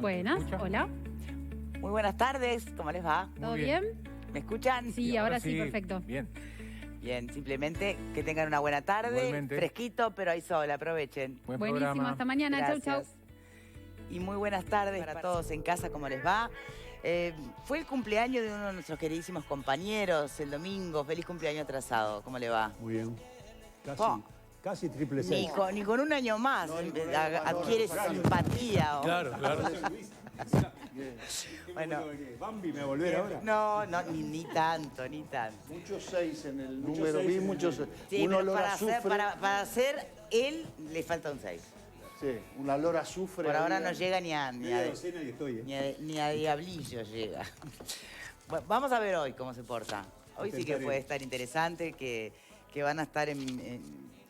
Buenas, hola. Muy buenas tardes, ¿cómo les va? ¿Todo bien? ¿Me escuchan? Sí, ahora sí, perfecto. Bien. Bien, simplemente que tengan una buena tarde, Igualmente. fresquito, pero hay sol, aprovechen. Buen Buenísimo, programa. hasta mañana. Chau, chau. Gracias. Y muy buenas tardes para todos en casa, ¿cómo les va? Fue el cumpleaños de uno de nuestros queridísimos compañeros el domingo. Feliz cumpleaños atrasado, ¿cómo le va? Muy bien. Casi, Oh. casi triple seis. Ni con un año más adquiere simpatía. Claro, claro. Bueno. Bambi me va a volver ahora. No, ni tanto, ni tanto. Muchos seis en el número, vi muchos. Sí, Un pero olor a azufre. para hacer él le falta un 6. Sí, un olor a azufre. Por ahora había. no llega ni a Docena y estoy, ni a diablillo llega. Bueno, vamos a ver hoy cómo se porta. Hoy sí que Intentaré. puede estar interesante, que van a estar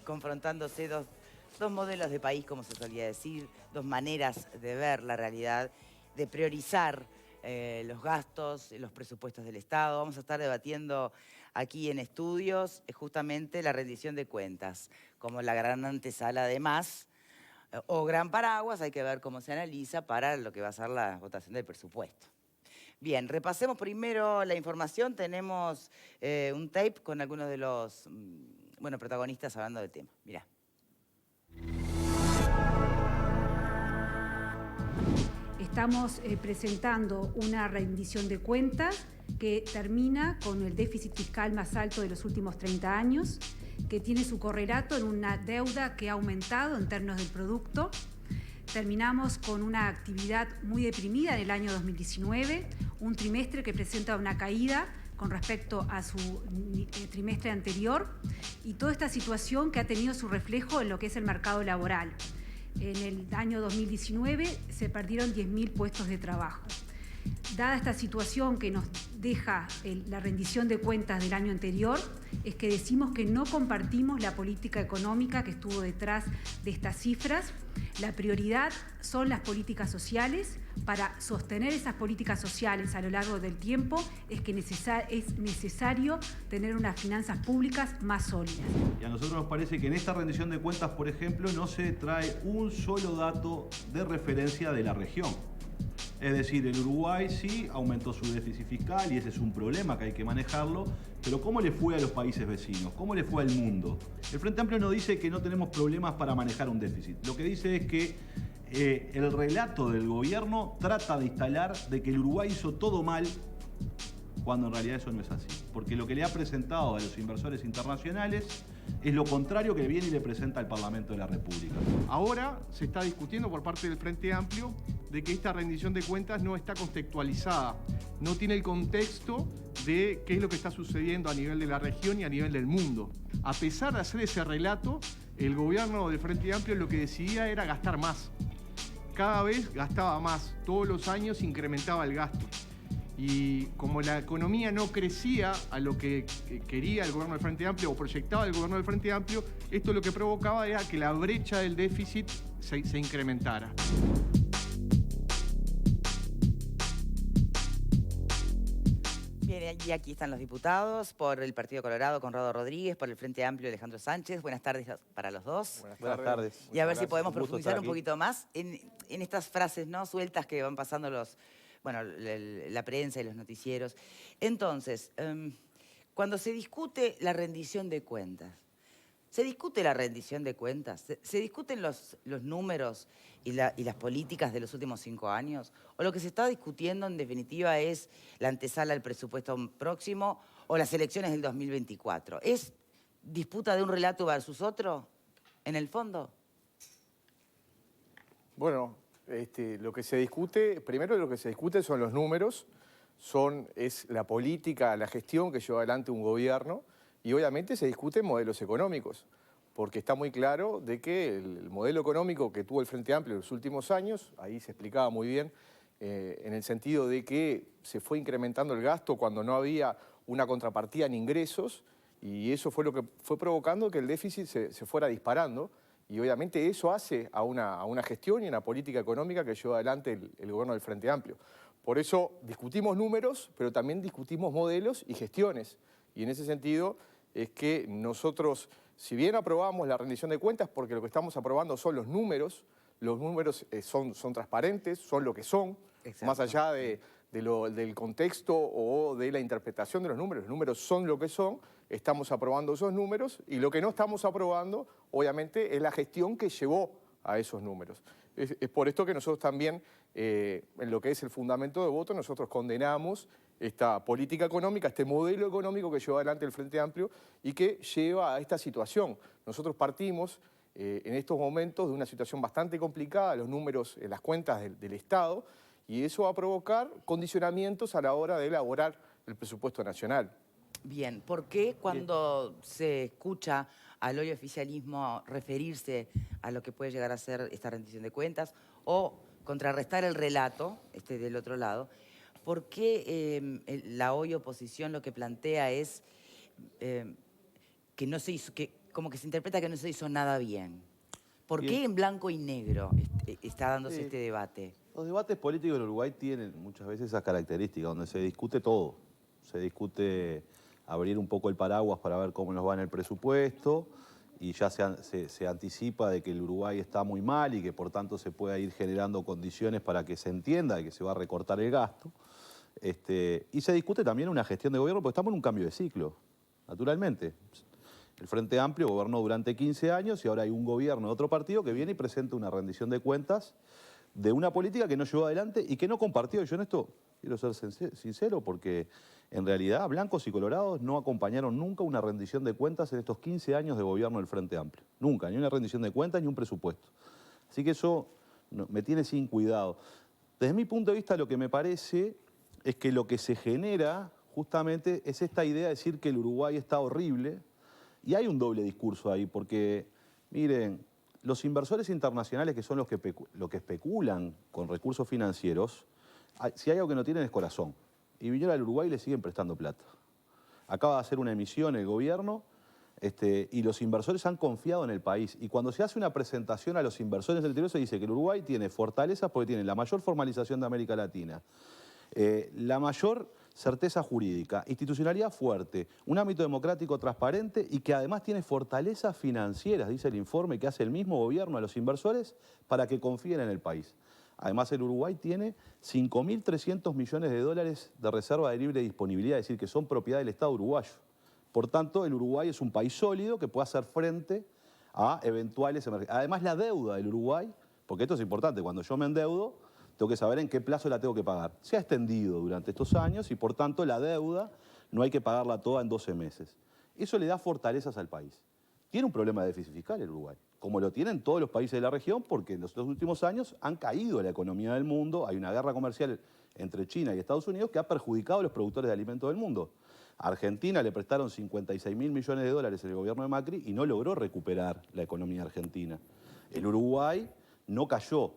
confrontándose dos modelos de país, como se solía decir, dos maneras de ver la realidad, de priorizar los gastos, los presupuestos del Estado. Vamos a estar debatiendo aquí en estudios justamente la rendición de cuentas, como la gran antesala de más, o gran paraguas. Hay que ver cómo se analiza para lo que va a ser la votación del presupuesto. Bien, repasemos primero la información. Tenemos un tape con algunos de los protagonistas hablando del tema. Mirá. Estamos presentando una rendición de cuentas que termina con el déficit fiscal más alto de los últimos 30 años, que tiene su correlato en una deuda que ha aumentado en términos del producto. Terminamos con una actividad muy deprimida en el año 2019, un trimestre que presenta una caída con respecto a su trimestre anterior, y toda esta situación que ha tenido su reflejo en lo que es el mercado laboral. En el año 2019 se perdieron 10.000 puestos de trabajo. Dada esta situación que nos deja la rendición de cuentas del año anterior, es que decimos que no compartimos la política económica que estuvo detrás de estas cifras. La prioridad son las políticas sociales. Para sostener esas políticas sociales a lo largo del tiempo es necesario tener unas finanzas públicas más sólidas. Y a nosotros nos parece que en esta rendición de cuentas, por ejemplo, no se trae un solo dato de referencia de la región. Es decir, el Uruguay sí aumentó su déficit fiscal y ese es un problema que hay que manejarlo, pero ¿cómo le fue a los países vecinos? ¿Cómo le fue al mundo? El Frente Amplio no dice que no tenemos problemas para manejar un déficit. Lo que dice es que el relato del gobierno trata de instalar de que el Uruguay hizo todo mal, cuando en realidad eso no es así. Porque lo que le ha presentado a los inversores internacionales es lo contrario que viene y le presenta al Parlamento de la República. Ahora se está discutiendo por parte del Frente Amplio de que esta rendición de cuentas no está contextualizada, no tiene el contexto de qué es lo que está sucediendo a nivel de la región y a nivel del mundo. A pesar de hacer ese relato, el gobierno del Frente Amplio lo que decidía era gastar más. Cada vez gastaba más, todos los años incrementaba el gasto. Y como la economía no crecía a lo que quería el gobierno del Frente Amplio o proyectaba el gobierno del Frente Amplio, esto lo que provocaba era que la brecha del déficit se incrementara. Bien, y aquí están los diputados. Por el Partido Colorado, Conrado Rodríguez. Por el Frente Amplio, Alejandro Sánchez. Buenas tardes para los dos. Buenas tardes. Y a ver si podemos profundizar un poquito más en estas frases, ¿no?, sueltas que van pasando la prensa y los noticieros. Entonces, cuando se discute la rendición de cuentas, ¿se discute la rendición de cuentas? ¿Se discuten los números y las políticas de los últimos 5 años? ¿O lo que se está discutiendo en definitiva es la antesala al presupuesto próximo o las elecciones del 2024? ¿Es disputa de un relato versus otro en el fondo? Bueno, lo que se discute, primero lo que se discute son los números, es la política, la gestión que lleva adelante un gobierno, y obviamente se discuten modelos económicos, porque está muy claro de que el modelo económico que tuvo el Frente Amplio en los últimos años, ahí se explicaba muy bien, en el sentido de que se fue incrementando el gasto cuando no había una contrapartida en ingresos, y eso fue lo que fue provocando que el déficit se fuera disparando. Y obviamente eso hace a una gestión y una política económica que lleva adelante el gobierno del Frente Amplio. Por eso discutimos números, pero también discutimos modelos y gestiones. Y en ese sentido es que nosotros, si bien aprobamos la rendición de cuentas, porque lo que estamos aprobando son los números los números son transparentes, son lo que son, Exacto. más allá del contexto o de la interpretación de los números son lo que son, estamos aprobando esos números y lo que no estamos aprobando, obviamente, es la gestión que llevó a esos números. Es por esto que nosotros también, en lo que es el fundamento de voto, nosotros condenamos esta política económica, este modelo económico que lleva adelante el Frente Amplio y que lleva a esta situación. Nosotros partimos en estos momentos de una situación bastante complicada, los números en las cuentas del Estado, y eso va a provocar condicionamientos a la hora de elaborar el presupuesto nacional. Bien, ¿por qué cuando se escucha al hoy oficialismo referirse a lo que puede llegar a ser esta rendición de cuentas o contrarrestar el relato del otro lado, por qué la hoy oposición lo que plantea es que no se hizo, como que se interpreta que no se hizo nada bien? ¿Por qué en blanco y negro está dándose este debate? Los debates políticos en Uruguay tienen muchas veces esa característica, donde se discute todo. Se discute abrir un poco el paraguas para ver cómo nos va en el presupuesto y ya se anticipa de que el Uruguay está muy mal y que por tanto se pueda ir generando condiciones para que se entienda que se va a recortar el gasto. Y se discute también una gestión de gobierno porque estamos en un cambio de ciclo, naturalmente. El Frente Amplio gobernó durante 15 años y ahora hay un gobierno de otro partido que viene y presenta una rendición de cuentas de una política que no llevó adelante y que no compartió. Y yo en esto quiero ser sincero porque en realidad blancos y colorados no acompañaron nunca una rendición de cuentas en estos 15 años de gobierno del Frente Amplio. Nunca, ni una rendición de cuentas ni un presupuesto. Así que eso me tiene sin cuidado. Desde mi punto de vista lo que me parece es que lo que se genera justamente es esta idea de decir que el Uruguay está horrible y hay un doble discurso ahí porque, miren, los inversores internacionales que son los que especulan con recursos financieros, si hay algo que no tienen es corazón. Y vinieron al Uruguay y le siguen prestando plata. Acaba de hacer una emisión el gobierno y los inversores han confiado en el país. Y cuando se hace una presentación a los inversores del exterior se dice que el Uruguay tiene fortalezas porque tiene la mayor formalización de América Latina, la mayor certeza jurídica, institucionalidad fuerte, un ámbito democrático transparente y que además tiene fortalezas financieras, dice el informe que hace el mismo gobierno a los inversores para que confíen en el país. Además el Uruguay tiene 5.300 millones de dólares de reserva de libre disponibilidad, es decir, que son propiedad del Estado uruguayo. Por tanto, el Uruguay es un país sólido que puede hacer frente a eventuales emergencias. Además la deuda del Uruguay, porque esto es importante, cuando yo me endeudo, tengo que saber en qué plazo la tengo que pagar. Se ha extendido durante estos años y por tanto la deuda no hay que pagarla toda en 12 meses. Eso le da fortalezas al país. Tiene un problema de déficit fiscal el Uruguay, como lo tienen todos los países de la región, porque en los últimos años han caído la economía del mundo, hay una guerra comercial entre China y Estados Unidos que ha perjudicado a los productores de alimentos del mundo. A Argentina le prestaron 56.000 millones de dólares en el gobierno de Macri y no logró recuperar la economía argentina. El Uruguay no cayó,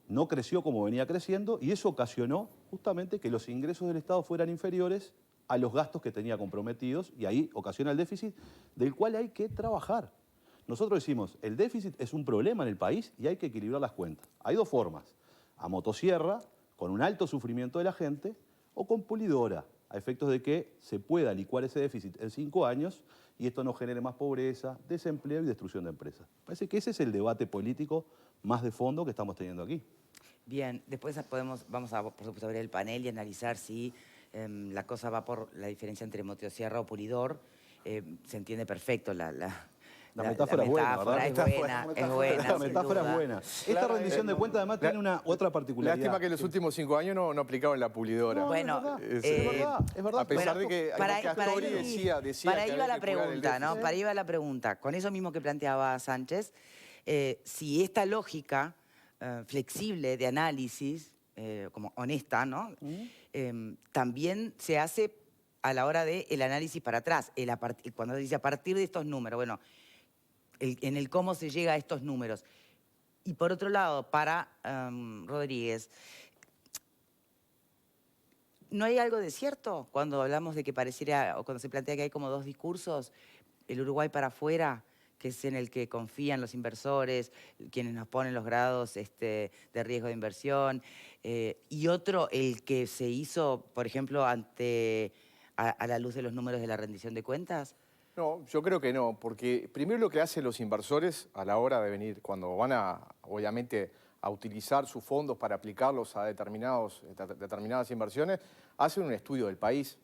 no creció como venía creciendo y eso ocasionó justamente que los ingresos del Estado fueran inferiores a los gastos que tenía comprometidos y ahí ocasiona el déficit del cual hay que trabajar. Nosotros decimos, el déficit es un problema en el país y hay que equilibrar las cuentas. Hay dos formas, a motosierra, con un alto sufrimiento de la gente, o con pulidora, a efectos de que se pueda licuar ese déficit en 5 años y esto no genere más pobreza, desempleo y destrucción de empresas. Parece que ese es el debate político más de fondo que estamos teniendo aquí. Bien, después vamos a, por supuesto, abrir el panel y analizar si la cosa va por la diferencia entre motosierra o pulidor. Se entiende perfecto la metáfora es buena, ¿verdad? Es buena. La metáfora es buena. Esta rendición de cuentas además tiene una otra particularidad. Lástima que en los últimos 5 años no aplicaban la pulidora. No, Bueno, es verdad. A pesar de que Astori decía para ahí que va había la que curar el pregunta, ¿no? déficit. Para ahí va la pregunta. Con eso mismo que planteaba Sánchez, si esta lógica flexible de análisis, como honesta, ¿no? También se hace a la hora del análisis para atrás. Cuando dice a partir de estos números, bueno, en el cómo se llega a estos números. Y por otro lado, para Rodríguez, ¿no hay algo de cierto cuando hablamos de que pareciera, o cuando se plantea que hay como dos discursos, el Uruguay para afuera, que es en el que confían los inversores, quienes nos ponen los grados de riesgo de inversión, y otro, el que se hizo, por ejemplo, a la luz de los números de la rendición de cuentas? No, yo creo que no, porque primero lo que hacen los inversores a la hora de venir, cuando van obviamente, a utilizar sus fondos para aplicarlos a determinadas inversiones, hacen un estudio del país.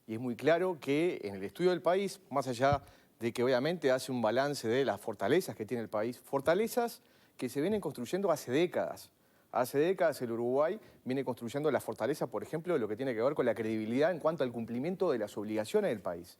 Y es muy claro que en el estudio del país, más allá de que obviamente hace un balance de las fortalezas que tiene el país, fortalezas que se vienen construyendo hace décadas. Hace décadas el Uruguay viene construyendo la fortaleza, por ejemplo, de lo que tiene que ver con la credibilidad en cuanto al cumplimiento de las obligaciones del país.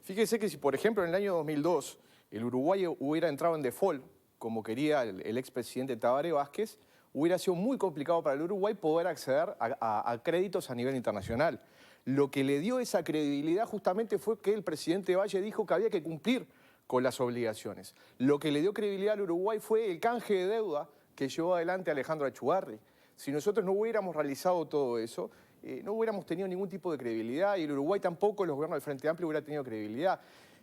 Fíjese que si, por ejemplo, en el año 2002 el Uruguay hubiera entrado en default, como quería el expresidente Tabaré Vázquez, hubiera sido muy complicado para el Uruguay poder acceder a créditos a nivel internacional. Lo que le dio esa credibilidad justamente fue que el presidente Valle dijo que había que cumplir con las obligaciones. Lo que le dio credibilidad al Uruguay fue el canje de deuda que llevó adelante Alejandro Achugarri. Si nosotros no hubiéramos realizado todo eso, no hubiéramos tenido ningún tipo de credibilidad y el Uruguay tampoco, los gobiernos del Frente Amplio, hubiera tenido credibilidad.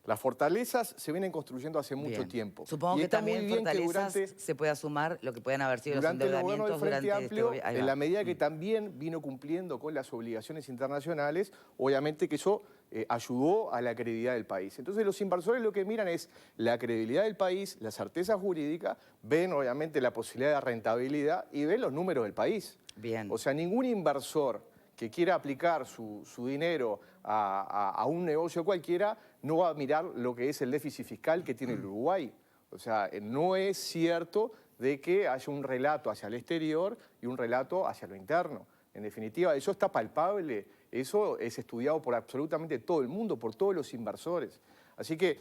Las fortalezas se vienen construyendo hace mucho tiempo. Supongo y que está también muy bien fortalezas que durante, se pueda sumar lo que puedan haber sido los durante el gobierno del endeudamientos Frente durante Amplio, este gobierno. en la medida que también vino cumpliendo con las obligaciones internacionales, obviamente que eso ayudó a la credibilidad del país. Entonces los inversores lo que miran es la credibilidad del país, la certeza jurídica, ven obviamente la posibilidad de rentabilidad y ven los números del país. Bien. O sea, ningún inversor que quiera aplicar su dinero a un negocio cualquiera no va a mirar lo que es el déficit fiscal que tiene el Uruguay. O sea, no es cierto de que haya un relato hacia el exterior y un relato hacia lo interno. En definitiva, eso está palpable, eso es estudiado por absolutamente todo el mundo, por todos los inversores. Así que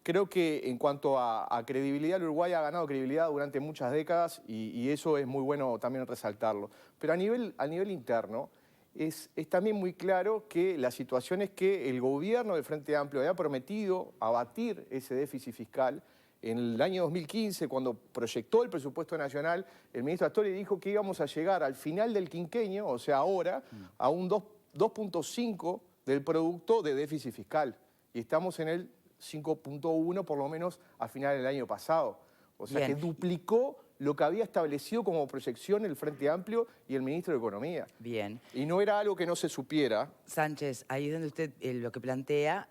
creo que en cuanto a credibilidad, el Uruguay ha ganado credibilidad durante muchas décadas y eso es muy bueno también resaltarlo. Pero a nivel interno, es también muy claro que la situación es que el gobierno del Frente Amplio había prometido abatir ese déficit fiscal. En el año 2015, cuando proyectó el presupuesto nacional, el ministro Astori dijo que íbamos a llegar al final del quinquenio, o sea, ahora, a un 2.5 del producto de déficit fiscal. Y estamos en el 5.1 por lo menos a final del año pasado. O sea, que duplicó lo que había establecido como proyección el Frente Amplio y el ministro de Economía. Bien. Y no era algo que no se supiera. Sánchez, ahí es donde usted lo que plantea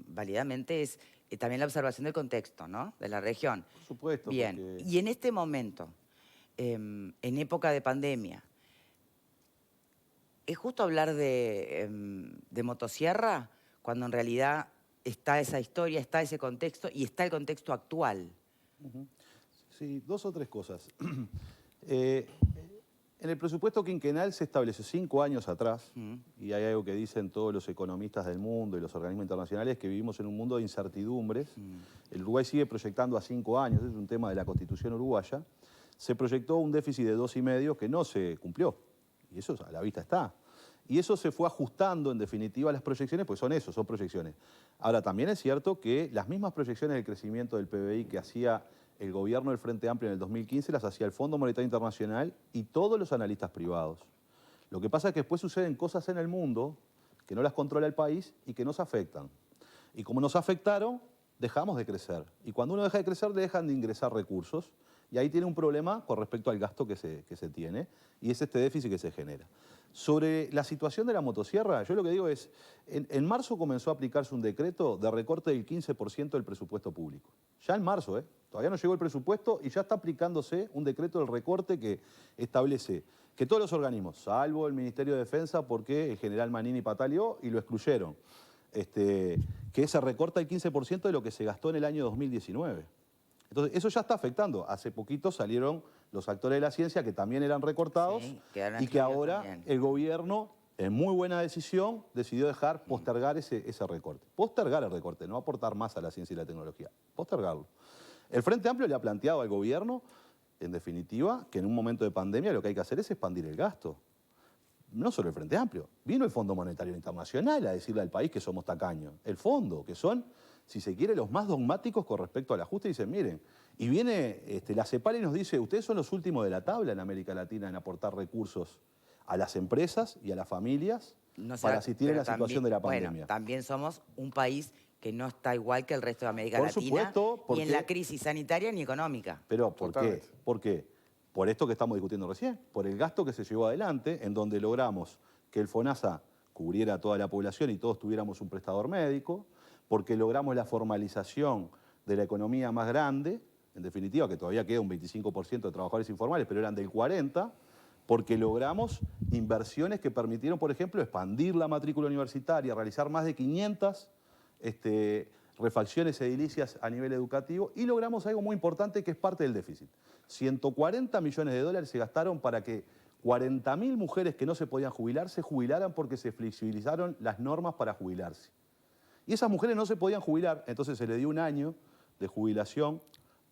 válidamente es también la observación del contexto, ¿no? De la región. Por supuesto. Bien. Porque... Y en este momento, en época de pandemia, ¿es justo hablar de motosierra cuando en realidad está esa historia, está ese contexto y está el contexto actual? Sí, dos o tres cosas. En el presupuesto quinquenal se estableció 5 años atrás, y hay algo que dicen todos los economistas del mundo y los organismos internacionales, que vivimos en un mundo de incertidumbres. El Uruguay sigue proyectando a 5 años, es un tema de la Constitución uruguaya. Se proyectó un déficit de 2,5 que no se cumplió, y eso a la vista está. Y eso se fue ajustando, en definitiva, a las proyecciones, pues son proyecciones. Ahora, también es cierto que las mismas proyecciones del crecimiento del PBI que hacía el gobierno del Frente Amplio en el 2015 las hacía el Fondo Monetario Internacional y todos los analistas privados. Lo que pasa es que después suceden cosas en el mundo que no las controla el país y que nos afectan. Y como nos afectaron, dejamos de crecer. Y cuando uno deja de crecer, dejan de ingresar recursos. Y ahí tiene un problema con respecto al gasto que se tiene, y es este déficit que se genera. Sobre la situación de la motosierra, yo lo que digo es, en marzo comenzó a aplicarse un decreto de recorte del 15% del presupuesto público. Ya en marzo, todavía no llegó el presupuesto y ya está aplicándose un decreto del recorte que establece que todos los organismos, salvo el Ministerio de Defensa, porque el general Manini pataleó y lo excluyeron, que se recorta el 15% de lo que se gastó en el año 2019. Entonces, eso ya está afectando. Hace poquito salieron los actores de la ciencia que también eran recortados y que ahora también el gobierno, en muy buena decisión, decidió dejar postergar ese recorte. Postergar el recorte, no aportar más a la ciencia y la tecnología. Postergarlo. El Frente Amplio le ha planteado al gobierno, en definitiva, que en un momento de pandemia lo que hay que hacer es expandir el gasto. No solo el Frente Amplio. Vino el Fondo Monetario Internacional a decirle al país que somos tacaños. El fondo, que son, si se quiere, los más dogmáticos con respecto al ajuste, dicen, miren, y viene la CEPAL y nos dice, ustedes son los últimos de la tabla en América Latina en aportar recursos a las empresas y a las familias para asistir en la situación de la pandemia. Bueno, también somos un país que no está igual que el resto de América Latina, supuesto, ni en la crisis sanitaria ni económica. Pero ¿por qué? ¿Por qué? Por esto que estamos discutiendo recién, por el gasto que se llevó adelante, en donde logramos que el FONASA cubriera a toda la población y todos tuviéramos un prestador médico, porque logramos la formalización de la economía más grande, en definitiva, que todavía queda un 25% de trabajadores informales, pero eran del 40%, porque logramos inversiones que permitieron, por ejemplo, expandir la matrícula universitaria, realizar más de 500 refacciones edilicias a nivel educativo, y logramos algo muy importante que es parte del déficit. 140 millones de dólares se gastaron para que 40.000 mujeres que no se podían jubilar se jubilaran porque se flexibilizaron las normas para jubilarse. Y esas mujeres no se podían jubilar, entonces se le dio un año de jubilación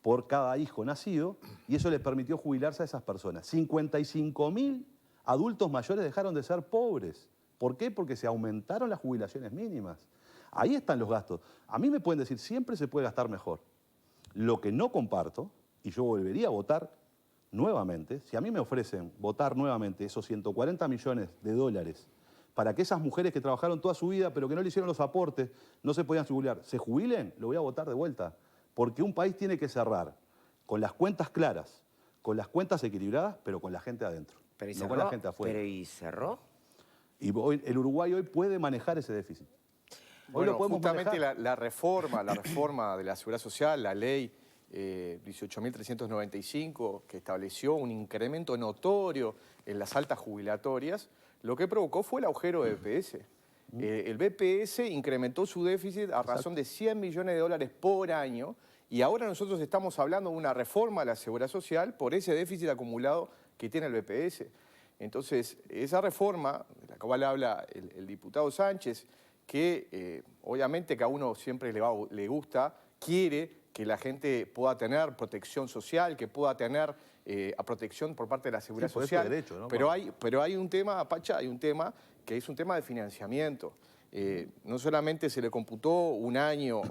por cada hijo nacido, y eso les permitió jubilarse a esas personas. 55.000 adultos mayores dejaron de ser pobres. ¿Por qué? Porque se aumentaron las jubilaciones mínimas. Ahí están los gastos. A mí me pueden decir, siempre se puede gastar mejor. Lo que no comparto, y yo volvería a votar nuevamente, si a mí me ofrecen votar nuevamente esos 140 millones de dólares para que esas mujeres que trabajaron toda su vida pero que no le hicieron los aportes, no se podían jubilar, se jubilen, lo voy a votar de vuelta. Porque un país tiene que cerrar con las cuentas claras, con las cuentas equilibradas, pero con la gente adentro, Pero no con la gente afuera. ¿Pero y cerró? Y el Uruguay hoy puede manejar ese déficit. Hoy Bueno, lo podemos justamente manejar. la reforma de la Seguridad Social, la ley 18.395, que estableció un incremento notorio en las altas jubilatorias, lo que provocó fue el agujero de BPS. El BPS incrementó su déficit a razón de 100 millones de dólares por año, y ahora nosotros estamos hablando de una reforma de la Seguridad Social por ese déficit acumulado que tiene el BPS. Entonces, esa reforma, de la cual habla el diputado Sánchez, que obviamente que a uno siempre le gusta, quiere que la gente pueda tener protección social, que pueda tener protección por parte de la Seguridad Sí, por eso Social. derecho, ¿no? Pero hay un tema, Pacha, hay un tema que es un tema de financiamiento. No solamente se le computó un año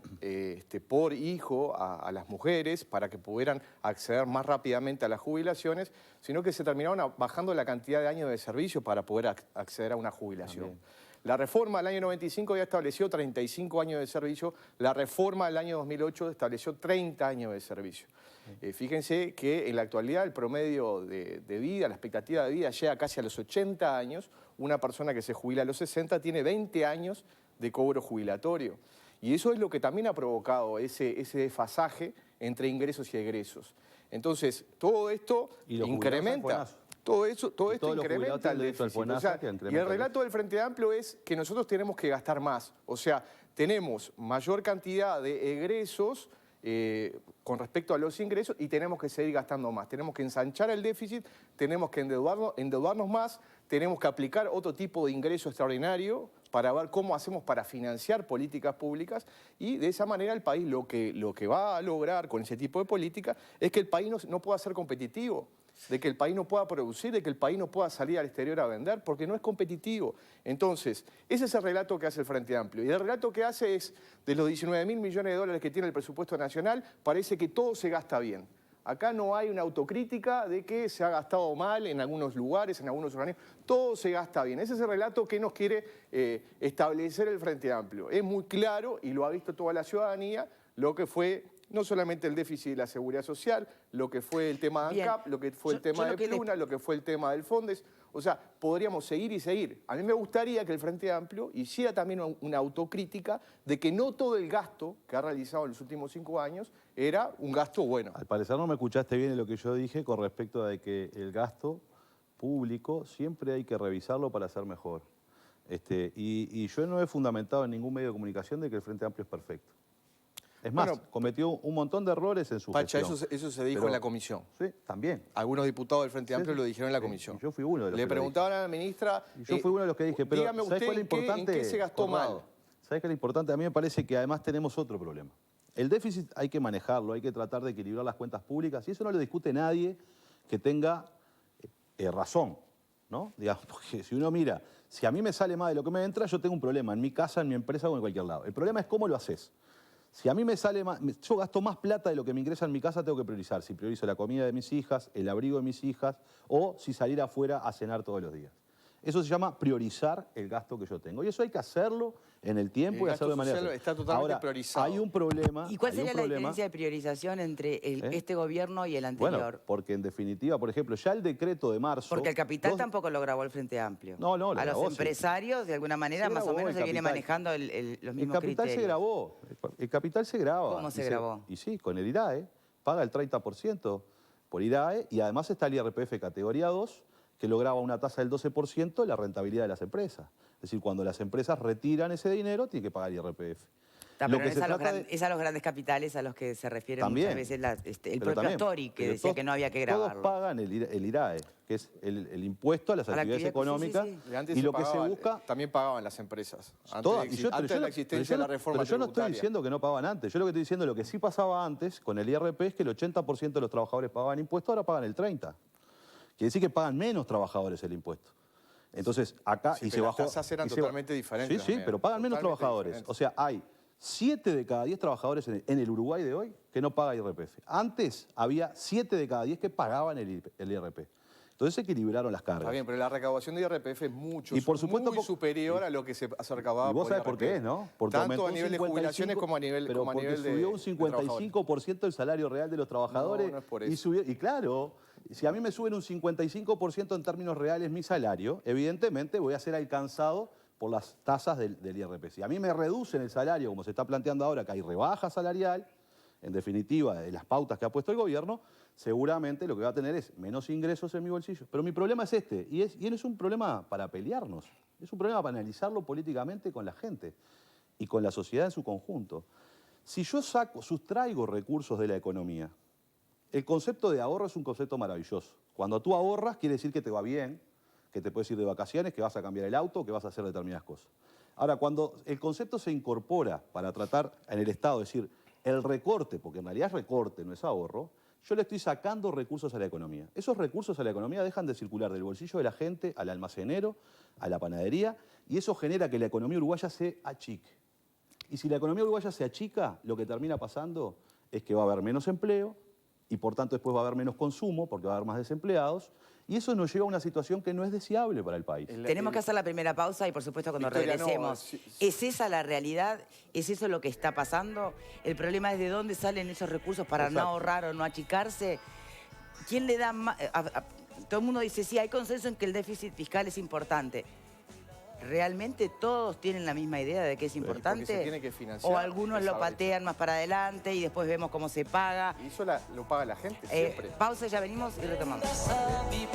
por hijo a las mujeres para que pudieran acceder más rápidamente a las jubilaciones, sino que se terminaron bajando la cantidad de años de servicio para poder acceder a una jubilación. También. La reforma del año 95 ya estableció 35 años de servicio, la reforma del año 2008 estableció 30 años de servicio. Fíjense que en la actualidad el promedio de vida, la expectativa de vida llega casi a los 80 años. Una persona que se jubila a los 60 tiene 20 años de cobro jubilatorio. Y eso es lo que también ha provocado ese desfasaje entre ingresos y egresos. Entonces, todo esto incrementa. Todo esto incrementa el déficit. O sea, y el relato del Frente Amplio es que nosotros tenemos que gastar más. O sea, tenemos mayor cantidad de egresos con respecto a los ingresos y tenemos que seguir gastando más. Tenemos que ensanchar el déficit, tenemos que endeudarnos más, tenemos que aplicar otro tipo de ingreso extraordinario para ver cómo hacemos para financiar políticas públicas, y de esa manera el país lo que va a lograr con ese tipo de política es que el país no pueda ser competitivo, de que el país no pueda producir, de que el país no pueda salir al exterior a vender, porque no es competitivo. Entonces, ese es el relato que hace el Frente Amplio. Y el relato que hace es, de los 19.000 millones de dólares que tiene el presupuesto nacional, parece que todo se gasta bien. Acá no hay una autocrítica de que se ha gastado mal en algunos lugares, en algunos organismos. Todo se gasta bien. Ese es el relato que nos quiere establecer el Frente Amplio. Es muy claro, y lo ha visto toda la ciudadanía, lo que fue no solamente el déficit de la Seguridad Social, lo que fue el tema de ANCAP, lo que fue el tema de Pluna, lo que fue el tema del Fondes. O sea, podríamos seguir y seguir. A mí me gustaría que el Frente Amplio hiciera también una autocrítica de que no todo el gasto que ha realizado en los últimos 5 años era un gasto bueno. Al parecer no me escuchaste bien en lo que yo dije con respecto a que el gasto público siempre hay que revisarlo para hacer mejor. Y yo no he fundamentado en ningún medio de comunicación de que el Frente Amplio es perfecto. Es más, cometió un montón de errores en su gestión. Pacha, eso se dijo en la comisión. Sí, también. Algunos diputados del Frente Amplio lo dijeron en la comisión. Yo fui uno de los Le preguntaban a la ministra... Y yo fui uno de los que dije, pero dígame ¿sabes usted cuál es importante? ¿en qué se gastó mal? ¿Sabes qué es lo importante? A mí me parece que además tenemos otro problema. El déficit hay que manejarlo, hay que tratar de equilibrar las cuentas públicas, y eso no lo discute nadie que tenga razón, ¿no? Digamos, porque si uno mira, si a mí me sale más de lo que me entra, yo tengo un problema en mi casa, en mi empresa o en cualquier lado. El problema es cómo lo haces. Si a mí me sale más, yo gasto más plata de lo que me ingresa en mi casa, tengo que priorizar. Si priorizo la comida de mis hijas, el abrigo de mis hijas, o si salir afuera a cenar todos los días. Eso se llama priorizar el gasto que yo tengo. Y eso hay que hacerlo en el tiempo El y hacerlo de manera... gasto social está totalmente Ahora, priorizado. hay un problema... ¿Y cuál hay un sería la problema, diferencia de priorización entre este gobierno y el anterior? Bueno, porque en definitiva, por ejemplo, ya el decreto de marzo... Porque el capital tampoco lo grabó el Frente Amplio. No, lo a los grabó, sí. empresarios, de alguna manera, Se más o grabó menos el se viene capital. manejando los El mismos capital criterios. se grabó. El capital se graba. ¿Cómo se Y grabó? Y sí, con el IRAE. Paga el 30% por IRAE y además está el IRPF categoría 2, que lo graba una tasa del 12% de la rentabilidad de las empresas. Es decir, cuando las empresas retiran ese dinero, tienen que pagar IRPF. Pero no es a los grandes capitales a los que se refieren muchas veces el propio Astori, que decía que no había que grabarlo. Todos pagan el IRAE, que es el impuesto a las actividades económicas. Y antes y se lo que se pagaban, busca... también pagaban las empresas. Todas, Antes de la existencia de la reforma Pero yo no estoy tributaria. diciendo que no pagaban antes. Yo lo que estoy diciendo, lo que sí pasaba antes con el IRP es que el 80% de los trabajadores pagaban impuestos, ahora pagan el 30%. Quiere decir que pagan menos trabajadores el impuesto. Entonces, acá... Sí, y se pero bajó, las tasas eran y se- totalmente diferentes Sí, sí, también. pero pagan menos Totalmente trabajadores. diferentes. O sea, hay 7 de cada 10 trabajadores en el Uruguay de hoy que no pagan IRPF. Antes había 7 de cada 10 que pagaban el IRP. Entonces se equilibraron las cargas. Está bien, pero la recaudación de IRPF es mucho, Y por supuesto, muy superior a lo que se recaudaba Y vos por sabés por qué, IRPF. ¿no? Porque Tanto aumentó a nivel de 55, jubilaciones como a nivel, pero como a porque nivel de subió un de trabajadores. 55% el salario real de los trabajadores. No es por y, eso. y claro, si a mí me suben un 55% en términos reales mi salario, evidentemente voy a ser alcanzado por las tasas del IRP. Si a mí me reducen el salario, como se está planteando ahora, que hay rebaja salarial, en definitiva, de las pautas que ha puesto el gobierno, seguramente lo que va a tener es menos ingresos en mi bolsillo. Pero mi problema es este, y no es un problema para pelearnos, es un problema para analizarlo políticamente con la gente y con la sociedad en su conjunto. Si yo sustraigo recursos de la economía, el concepto de ahorro es un concepto maravilloso. Cuando tú ahorras, quiere decir que te va bien, que te puedes ir de vacaciones, que vas a cambiar el auto, que vas a hacer determinadas cosas. Ahora, cuando el concepto se incorpora para tratar en el Estado, es decir, el recorte, porque en realidad es recorte, no es ahorro, yo le estoy sacando recursos a la economía. Esos recursos a la economía dejan de circular del bolsillo de la gente al almacenero, a la panadería, y eso genera que la economía uruguaya se achique. Y si la economía uruguaya se achica, lo que termina pasando es que va a haber menos empleo, y por tanto después va a haber menos consumo, porque va a haber más desempleados, y eso nos lleva a una situación que no es deseable para el país. Tenemos que hacer la primera pausa y, por supuesto, cuando Victoria, regresemos. no, ¿Es esa la realidad? ¿Es eso lo que está pasando? El problema es de dónde salen esos recursos para no ahorrar o no achicarse. ¿Quién le da más? Todo el mundo dice, sí, hay consenso en que el déficit fiscal es importante. ¿Realmente todos tienen la misma idea de que es importante? Porque se tiene que financiar ¿O algunos lo esa patean más para adelante y después vemos cómo se paga? Y eso lo paga la gente siempre. Pausa, ya venimos y retomamos. A vivir